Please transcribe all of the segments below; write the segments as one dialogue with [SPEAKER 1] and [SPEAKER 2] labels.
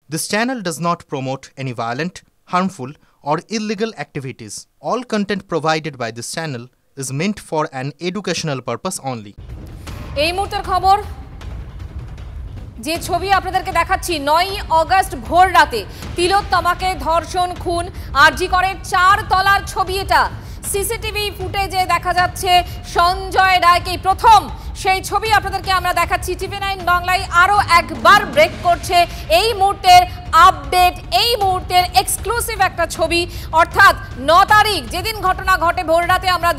[SPEAKER 1] This channel does not promote any violent, harmful, or illegal activities. All content provided by this channel is meant for an educational purpose only.
[SPEAKER 2] এই মুহূর্তের খবর যে ছবি আপনাদেরকে দেখাচ্ছি 9 August ভোর রাতে তিলোত্তমাকে ধর্ষণ খুন আরজি করে 4 তলার ছবি এটা সিসিটিভি ফুটেজে দেখা যাচ্ছে সঞ্জয় রায়কে প্রথম সেই ছবি আপনাদেরকে আমরা দেখাচ্ছি টিভি 9 বাংলায় আরো একবার ব্রেক করছে এই মুহূর্তের আপডেট এই মুহূর্তের এক্সক্লুসিভ একটা ছবি অর্থাৎ 9 তারিখ যেদিন ঘটনা ঘটে ভোর রাতে আমরা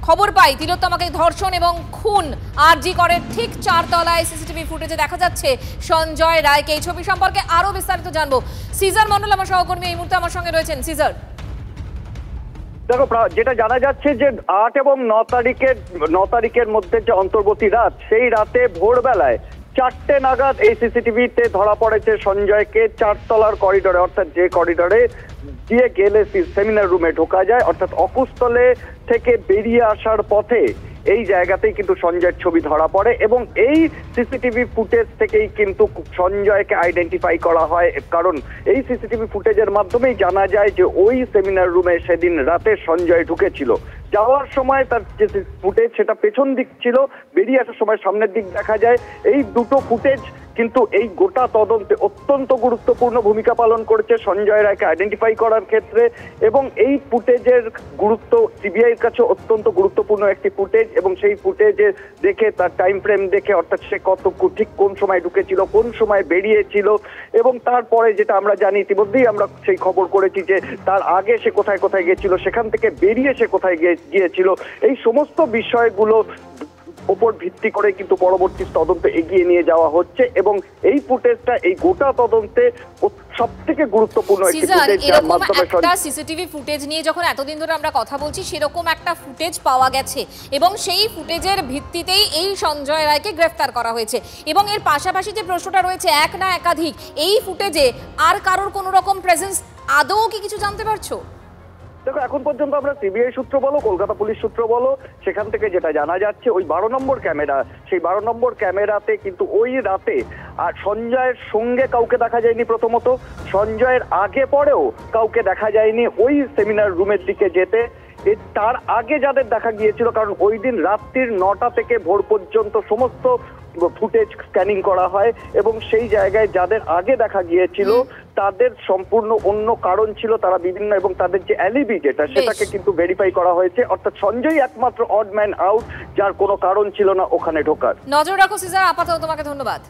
[SPEAKER 2] খবর পাই তিলোত্তমাকে ধর্ষণ এবং খুন আরজি করে ঠিক 4 তলায় সিসিটিভি ফুটেজে দেখা যাচ্ছে সঞ্জয় রায়কে এই ছবি সম্পর্কে আরো বিস্তারিত জানবো সিজার মন্ডল আমার সহকর্মী এই মুহূর্তে আমার সঙ্গে রয়েছেন সিজার
[SPEAKER 3] দেখো যেটা জানা যাচ্ছে যে 8 এবং 9 তারিখের মধ্যে যে অন্তর্বর্তী রাত সেই রাতে ভোরবেলায় 4টে নাগাদ এই সিসিটিভিতে ধরা পড়েছে সঞ্জয়কে 4 তলার করিডোরে অর্থাৎ যে করিডোরে দিয়ে গেলে সেমিনার রুমে ঢোকা যায় অর্থাৎ অকুস্থলে থেকে বেরিয়ে আসার পথে এই জায়গাতেই কিন্তু সঞ্জয়ের ছবি ধরা পড়ে এবং এই সিসিটিভি ফুটেজ থেকেই কিন্তু সঞ্জয়কে আইডেন্টিফাই করা হয় কারণ এই সিসিটিভি ফুটেজের মাধ্যমেই জানা যায় যে ওই সেমিনার রুমে সেদিন রাতে সঞ্জয় ঢুকেছিল যাওয়ার সময় তার যে ফুটেজ সেটা পেছন দিক ছিল বেরিয়ে আসার সময় সামনের দিক দেখা যায় এই দুটো ফুটেজ কিন্তু এই গোটা তদন্তে অত্যন্ত গুরুত্বপূর্ণ ভূমিকা পালন করেছে সঞ্জয় রায়কে আইডেন্টিফাই করার ক্ষেত্রে এবং এই ফুটেজের গুরুত্ব সিবিআইয়ের কাছে অত্যন্ত গুরুত্বপূর্ণ একটি ফুটেজ এবং সেই ফুটেজে দেখে তার টাইম ফ্রেম দেখে অর্থাৎ সে কত ঠিক কোন সময় ঢুকেছিল কোন সময় বেরিয়েছিল এবং তারপরে যেটা আমরা জানি ইতিমধ্যেই আমরা সেই খবর করেছি যে তার আগে সে কোথায় কোথায় গিয়েছিল সেখান থেকে বেরিয়ে সে কোথায় গিয়েছিল এই সমস্ত বিষয়গুলো উপর ভিত্তি করে কিন্তু পরবর্তী তদন্ত এগিয়ে নিয়ে যাওয়া হচ্ছে এবং এই ফুটেজটা এই গোটা তদন্তে সবথেকে গুরুত্বপূর্ণ একটি ফুটেজ যার মাধ্যমে
[SPEAKER 2] একটা সিসিটিভি ফুটেজ নিয়ে যখন এতদিন ধরে আমরা কথা বলছি সেরকম একটা ফুটেজ পাওয়া গেছে এবং সেই ফুটেজের ভিত্তিতেই এই সঞ্জয় রায়কে গ্রেফতার করা হয়েছে এবং এর পাশাপাশি যে প্রশ্নটা রয়েছে এক না একাধিক এই ফুটেজে আর কারোর কোনো রকম প্রেজেন্স আদৌ কি কিছু জানতে পারছো?
[SPEAKER 3] দেখো এখন পর্যন্ত আমরা সিবিআই সূত্র বলো কলকাতা পুলিশ সূত্র বলো সেখান থেকে যেটা জানা যাচ্ছে ওই 12 নম্বর ক্যামেরা সেই 12 নম্বর ক্যামেরাতে কিন্তু ওই রাতে আর সঞ্জয়ের সঙ্গে কাউকে দেখা যায়নি প্রথমত সঞ্জয়ের আগে পরেও কাউকে দেখা যায়নি ওই সেমিনার রুমের দিকে যেতে তার আগে যাদের দেখা গিয়েছিল কারণ ওই দিন রাত্রির 9টা থেকে ভোর পর্যন্ত সমস্ত ফুটেজ স্ক্যানিং করা হয় এবং সেই জায়গায় যাদের আগে দেখা গিয়েছিল তাদের সম্পূর্ণ অন্য কারণ ছিল তারা বিভিন্ন এবং তাদের যে অ্যালিবি যেটা সেটাকে কিন্তু ভেরিফাই করা হয়েছে অর্থাৎ সঞ্জয় একমাত্র অড ম্যান আউট যার কোনো কারণ ছিল না ওখানে ঢোকার
[SPEAKER 2] নজর রাখো সিজার আপাতত তোমাকে ধন্যবাদ।